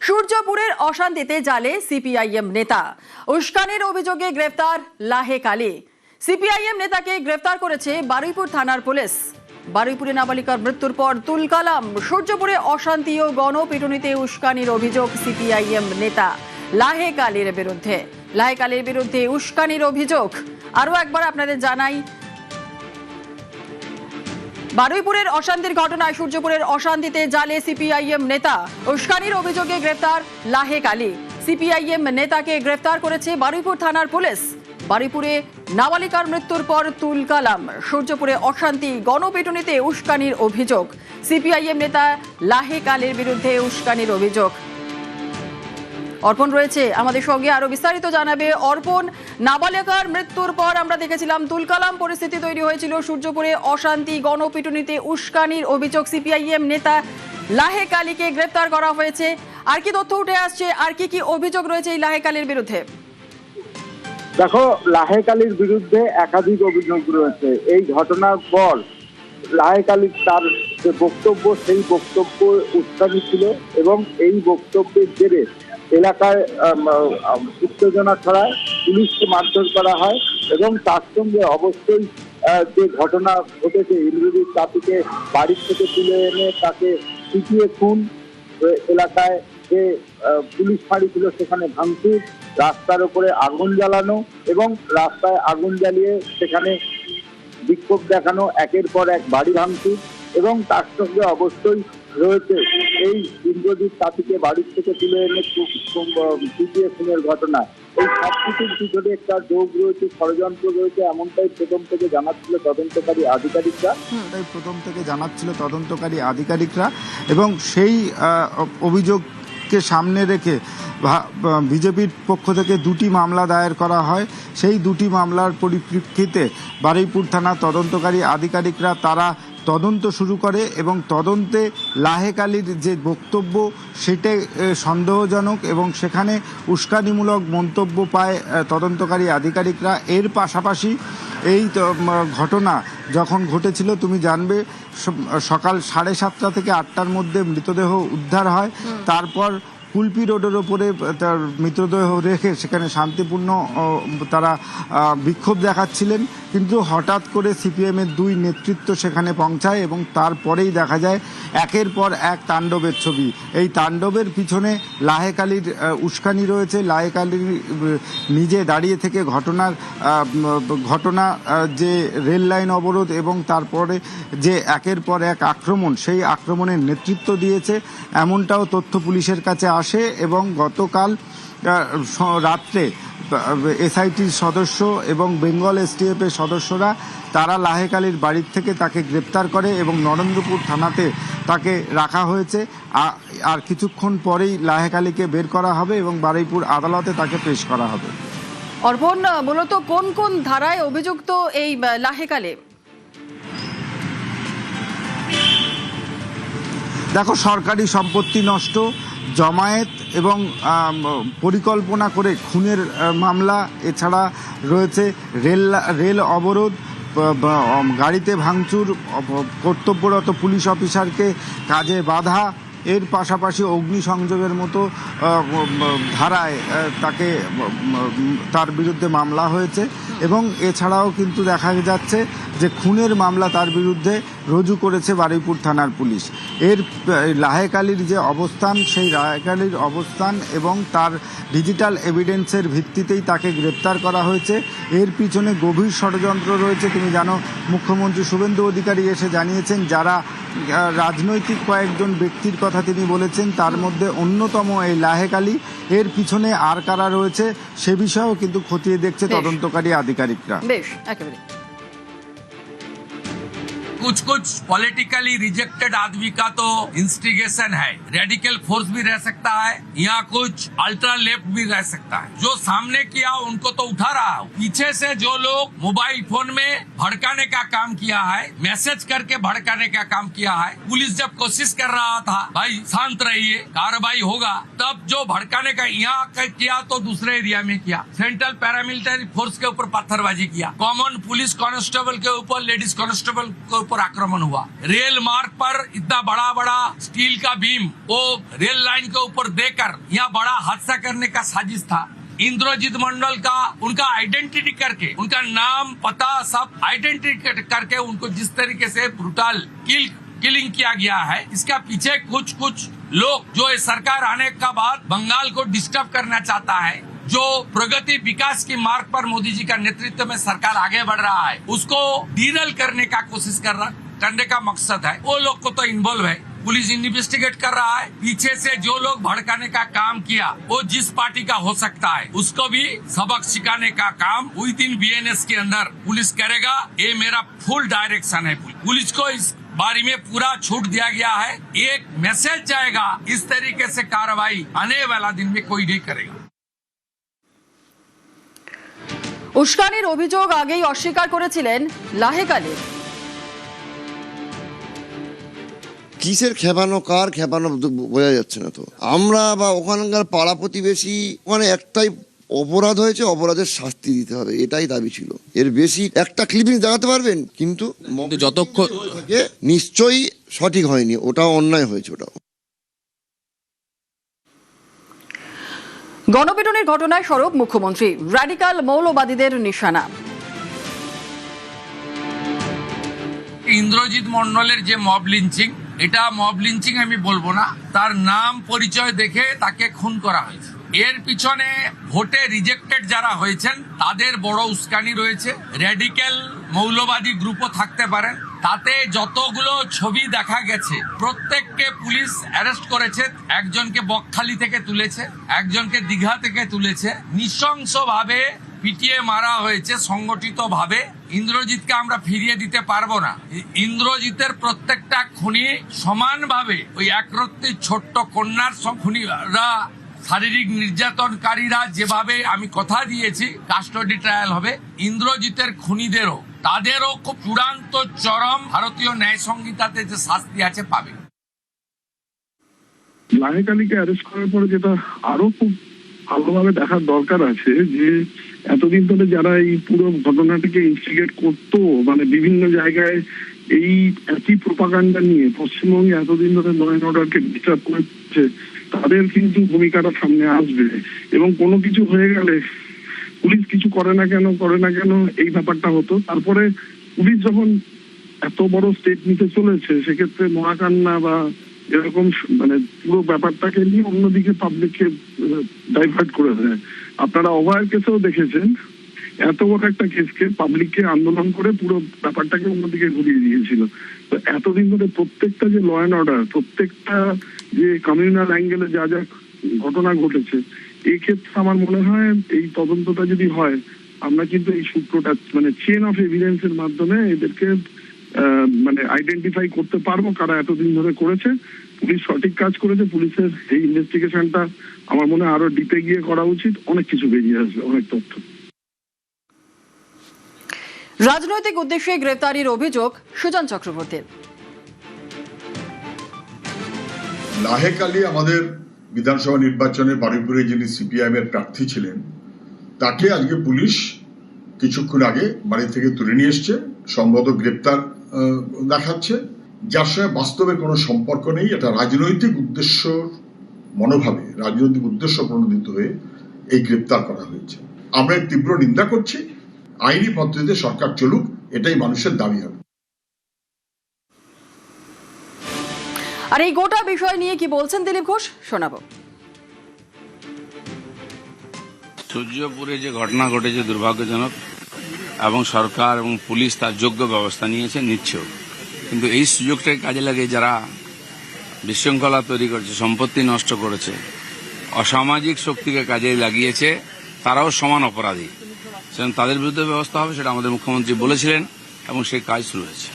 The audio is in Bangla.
সূর্যপুরের অশান্তিতে জালে সিপিআইএম নেতা, উস্কানির অভিযোগে গ্রেফতার লাহেক আলী। সিপিআইএম নেতাকে গ্রেফতার করেছে বারুইপুর থানার পুলিশ। বারুইপুরে নাবালিকার মৃত্যুর পর তুলকালাম। সূর্যপুরে অশান্তি ও গণপিটুনিতে উস্কানির অভিযোগ সিপিআইএম নেতা লাহেক আলীর বিরুদ্ধে। লাহেক আলীর বিরুদ্ধে উস্কানির অভিযোগ। আরো একবার আপনাদের জানাই, বারুইপুরের অশান্তির ঘটনায় সূর্যপুরের অশান্তিতে জালে সিপিআইএম নেতা, উস্কানির অভিযোগে গ্রেফতার লাহেক আলী। সিপিআইএম নেতাকে গ্রেফতার করেছে বারুইপুর থানার পুলিশ। বারুইপুরে নাবালিকার মৃত্যুর পর তুলকালাম। সূর্যপুরে অশান্তি, গণপিটুনিতে উস্কানির অভিযোগ। সিপিআইএম নেতা লাহেক আলীর বিরুদ্ধে উস্কানির অভিযোগ। অর্পণ রয়েছে আমাদের সঙ্গে, আরো বিস্তারিত জানাবে অর্পণ। নাবালিকার মৃত্যুর পর আমরা দেখেছিলাম তুলকালাম পরিস্থিতি তৈরি হয়েছিল। সূর্যপুরে অশান্তি, গণপিটুনিতে উস্কানির অভিযোগ। সিপিআইএম নেতা লাহেক আলীকে গ্রেফতার করা হয়েছে। আর কি তথ্য উঠে আসছে, আর কি কি অভিযোগ রয়েছে এই লাহেক আলীর বিরুদ্ধে? দেখো, লাহেক আলীর বিরুদ্ধে একাধিক অভিযোগ রয়েছে। এই ঘটনার পর লাহেক আলীর তার যে বক্তব্য, সেই বক্তব্য উস্কানি ছিল এবং এই বক্তব্যের জেরে এলাকায় উত্তেজনা ছড়ায়, পুলিশকে মারধর করা হয় এবং তার সঙ্গে অবশ্যই যে ঘটনা ঘটেছে, ইন্দ্রজিৎ তাঁতিকে বাড়ি থেকে তুলে এনে তাকে পিটিয়ে খুন, এলাকায় যে পুলিশ ফাঁড়ি ছিল সেখানে ভাঙচুর, রাস্তার উপরে আগুন জ্বালানো এবং রাস্তায় আগুন জ্বালিয়ে সেখানে বিক্ষোভ দেখানো, একের পর এক বাড়ি ভাঙচুর এবং তার সঙ্গে অবশ্যই রয়েছে এই ইন্দ্রজিৎ তাঁতিকে বাড়ি থেকে তুলে এনে পিটিয়ে খুনের ঘটনা। এই সব কিছুর পিছনে একটা যোগ রয়েছে, ষড়যন্ত্র রয়েছে, এমনটাই প্রথম থেকে জানাচ্ছিল তদন্তকারী আধিকারিকরা। এবং সেই অভিযোগকে সামনে রেখে বিজেপির পক্ষ থেকে দুটি মামলা দায়ের করা হয়। সেই দুটি মামলার পরিপ্রেক্ষিতে বারুইপুর থানা তদন্তকারী আধিকারিকরা তারা তদন্ত শুরু করে এবং তদন্তে লাহেক আলীর যে বক্তব্য সেটাই সন্দেহজনক এবং সেখানে উস্কানিমূলক মন্তব্য পায় তদন্তকারী আধিকারিকরা। এর পাশাপাশি এই ঘটনা যখন ঘটেছিল, তুমি জানবে সকাল 7:30 থেকে 8টার মধ্যে মৃতদেহ উদ্ধার হয়। তারপর কুলপি রোডের ওপরে তার মৃতদেহ রেখে সেখানে শান্তিপূর্ণ তারা বিক্ষোভ দেখাচ্ছিলেন, কিন্তু হঠাৎ করে সিপিএমের দুই নেতৃত্ব সেখানে পৌঁছায় এবং তারপরেই দেখা যায় একের পর এক তাণ্ডবের ছবি। এই তাণ্ডবের পিছনে লাহেক আলীর উস্কানি রয়েছে। লাহেক আলীর নিজে দাঁড়িয়ে থেকে ঘটনা যে রেল লাইন অবরোধ এবং তারপরে যে একের পর এক আক্রমণ, সেই আক্রমণের নেতৃত্ব দিয়েছে এমনটাও তথ্য পুলিশের কাছে আসে। এবং গতকাল রাত্রে এসআইটির সদস্য এবং বেঙ্গল এসটিএফের সদস্যরা তারা লাহেক আলীর বাড়ির থেকে তাকে গ্রেপ্তার করে এবং নরেন্দ্রপুর থানাতে তাকে রাখা হয়েছে। আর কিছুক্ষণ পরেই লাহেক আলীকে বের করা হবে এবং বারুইপুর আদালতে তাকে পেশ করা হবে। অর্পণ, মূলত কোন কোন ধারায় অভিযুক্ত এই লাহেক আলী? দেখো, সরকারি সম্পত্তি নষ্ট, জমায়েত এবং পরিকল্পনা করে খুনের মামলা, এছাড়া রয়েছে রেল অবরোধ, গাড়িতে ভাঙচুর, কর্তব্যরত পুলিশ অফিসারকে কাজে বাধা, এর পাশাপাশি অগ্নিসংযোগের মতো ধারায় তার বিরুদ্ধে মামলা হয়েছে। এবং এছাড়াও কিন্তু দেখা যাচ্ছে যে খুনের মামলা তার বিরুদ্ধে রুজু করেছে বারুইপুর থানার পুলিশ। এর লাহেক আলীর যে অবস্থান, সেই লাহেক আলীর অবস্থান এবং তার ডিজিটাল এভিডেন্সের ভিত্তিতেই তাকে গ্রেপ্তার করা হয়েছে। এর পিছনে গভীর ষড়যন্ত্র রয়েছে। তুমি জানো, মুখ্যমন্ত্রী শুভেন্দু অধিকারী এসে জানিয়েছেন যারা রাজনৈতিক কয়েকজন ব্যক্তির কথা তিনি বলেছেন, তার মধ্যে অন্যতম এই লাহেক আলী। এর পিছনে আর কারা রয়েছে সে বিষয়েও কিন্তু খতিয়ে দেখছে তদন্তকারী আধিকারিকরা। कुछ पॉलिटिकली रिजेक्टेड आदमी का तो इंस्टिगेशन है, रेडिकल फोर्स भी रह सकता है, या कुछ अल्ट्रा लेफ्ट भी रह सकता है। जो सामने किया उनको तो उठा रहा हूं, पीछे से जो लोग मोबाइल फोन में भड़काने का काम किया है, मैसेज करके भड़काने का काम किया है, पुलिस जब कोशिश कर रहा था भाई शांत रहिए, कार्रवाई होगा, तब जो भड़काने का यहाँ किया तो दूसरे एरिया में किया, सेंट्रल पैरामिलिट्री फोर्स के ऊपर पत्थरबाजी किया, कॉमन पुलिस कांस्टेबल के ऊपर, लेडीज कांस्टेबल के ऊपर आक्रमण हुआ। रेल मार्ग पर इतना बड़ा बड़ा स्टील का बीम वो रेल लाइन के ऊपर देकर यहाँ बड़ा हादसा करने का साजिश था। इंद्रजीत मंडल का उनका आइडेंटिटी करके, उनका नाम पता सब आइडेंटिटी करके उनको जिस तरीके से ब्रूटल किलिंग किया गया है, इसका पीछे कुछ लोग जो इस सरकार आने का बाद बंगाल को डिस्टर्ब करना चाहता है, जो प्रगति विकास की मार्ग पर मोदी जी का नेतृत्व में सरकार आगे बढ़ रहा है, उसको डीरेल करने का कोशिश करने का मकसद है। वो लोग को तो इन्वॉल्व है, पुलिस इन्वेस्टिगेट कर रहा है। पीछे से जो लोग भड़काने का काम किया वो जिस पार्टी का हो सकता है, उसको भी सबक सिखाने का काम विद इन बीएनएस के अंदर पुलिस करेगा। ये मेरा फुल डायरेक्शन है। पुलिस को इस बारे में पूरा छूट दिया गया है। एक मैसेज जाएगा, इस तरीके से कार्रवाई आने वाला दिन में कोई नहीं करेगा। উস্কানির অভিযোগ আগেই অস্বীকার করেছিলেন লাহেক আলী। কিসের খেপানো কার খেপানো বোঝা যাচ্ছে না। তো আমরা বা ওখানকার পাড়া প্রতিবেশী, ওখানে একটাই অপরাধ হয়েছে, অপরাধের শাস্তি দিতে হবে, এটাই দাবি ছিল। এর বেশি একটা ক্লিপিং দেখাতে পারবেন, কিন্তু যতক্ষণ নিশ্চয়ই সঠিক হয়নি, ওটাও অন্যায় হয়েছে। ওটাও গণপিটুনির ঘটনায় সরব মুখ্যমন্ত্রী, র্যাডিক্যাল মৌলবাদীদের নিশানা। ইন্দ্রজিৎ মন্ডলের যে মব লিঞ্চিং, এটা মব লিঞ্চিং আমি বলবো না, তার নাম পরিচয় দেখে তাকে খুন করা হয়েছে। এর পিছনে ভোটে রিজেক্টেড যারা হয়েছেন তাদের বড় উস্কানি রয়েছে। র্যাডিক্যাল মৌলবাদী গ্রুপও থাকতে পারেন। তাতে যতগুলো ছবি দেখা গেছে প্রত্যেককে পুলিশ অ্যারেস্ট করেছে। একজনকে বকখালি থেকে তুলেছে, একজনকে দীঘা থেকে তুলেছে। নৃশংসভাবে পিটিয়ে মারা হয়েছে সংগঠিত ভাবে। ইন্দ্রজিৎকে আমরা ফিরিয়ে দিতে পারবো না। ইন্দ্রজিতের প্রত্যেকটা খুনি সমানভাবে ওই একরত্তি ছোট্ট কন্যার খুনিরা, শারীরিক নির্যাতনকারীরা যেভাবে আমি কথা দিয়েছি কাস্টডি ট্রায়াল হবে, ইন্দ্রজিতের খুনিদেরও তাদেরও খুব চূড়ান্ত চরম ভারতীয় ন্যায় সংহিতাতে যে শাস্তি আছে পাবে। লাহেক আলীকে অ্যারেস্ট করার পরে যেটা আরো খুব ভালোভাবে দেখার দরকার আছে যে এতদিন ধরে যারা এই পুরো ঘটনাটাকে ইনস্টিগেট করতো, মানে বিভিন্ন জায়গায় এই একই প্রোপাগান্ডা নিয়ে পশ্চিমবঙ্গে এতদিন ধরে ল অ্যান্ড অর্ডারকে ডিস্টার্ব করছে, তাদের কিন্তু ভূমিকাটা সামনে আসবে। এবং কোনো কিছু হয়ে গেলে পুলিশ কিছু করে না কেন এই ব্যাপারটা হতো। তারপরে পুলিশ যখন এত বড় স্টেপ নিতে চলেছে, সেক্ষেত্রে মহাকান্না বা এরকম মানে পুরো ব্যাপারটাকে নিয়ে অন্যদিকে পাবলিককে ডাইভার্ট করে দেয়। আপনারা অভয়ের কেসেও দেখেছেন, এত বড় একটা কেসকে পাবলিককে আন্দোলন করে পুরো ব্যাপারটাকে অন্যদিকে ঘুরিয়ে দিয়েছিল। তো এতদিন ধরে প্রত্যেকটা যে ল অ্যান্ড অর্ডার, প্রত্যেকটা যে কমিউনাল অ্যাঙ্গেলে যা যা ঘটনা ঘটেছে, এই ক্ষেত্রে আমার মনে হয় এই তদন্তটা যদি হয়, আমরা কিন্তু এই সূত্রটা মানে চেন অফ এভিডেন্সের মাধ্যমে এদেরকে মানে আইডেন্টিফাই করতে পারবো কারা এতদিন ধরে করেছে। পুলিশ সঠিক কাজ করেছে। পুলিশের এই ইনভেস্টিগেশনটা আমার মনে হয় আরো ডিপে গিয়ে করা উচিত। অনেক কিছু বেরিয়ে আসবে, অনেক তথ্য। রাজনৈতিক উদ্দেশ্যে গ্রেফতারির অভিযোগ সুজন চক্রবর্তীর। লাহেক আলী আমাদের বিধানসভা নির্বাচনে বারুইপুরে যিনি সিপিআইএম এর প্রার্থী ছিলেন, তাকে আজকে পুলিশ কিছুক্ষণ আগে বাড়ি থেকে তুলে নিয়ে এসছে, সম্ভবত গ্রেপ্তার দেখাচ্ছে, যার সঙ্গে বাস্তবের কোনো সম্পর্ক নেই। এটা রাজনৈতিক উদ্দেশ্য মনোভাবে, রাজনৈতিক উদ্দেশ্য প্রণোদিত হয়ে এই গ্রেপ্তার করা হয়েছে। আমরা এর তীব্র নিন্দা করছি। আইনি পদ্ধতিতে সরকার চলুক, এটাই মানুষের দাবি হবে। আর এই গোটা বিষয় নিয়ে কি বলছেন দিলীপ ঘোষ, শোনাবো। সূর্যপুরে যে ঘটনা ঘটেছে দুর্ভাগ্যজনক, এবং সরকার এবং পুলিশ তার যোগ্য ব্যবস্থা নিচ্ছে। কিন্তু এই সুযোগটাকে কাজে লাগিয়ে যারা বিশৃঙ্খলা তৈরি করেছে, সম্পত্তি নষ্ট করেছে, অসামাজিক শক্তিকে কাজে লাগিয়েছে, তারাও সমান অপরাধী। সেজন্য তাদের বিরুদ্ধে ব্যবস্থা হবে, সেটা আমাদের মুখ্যমন্ত্রী বলেছিলেন এবং সেই কাজ শুরু হয়েছে।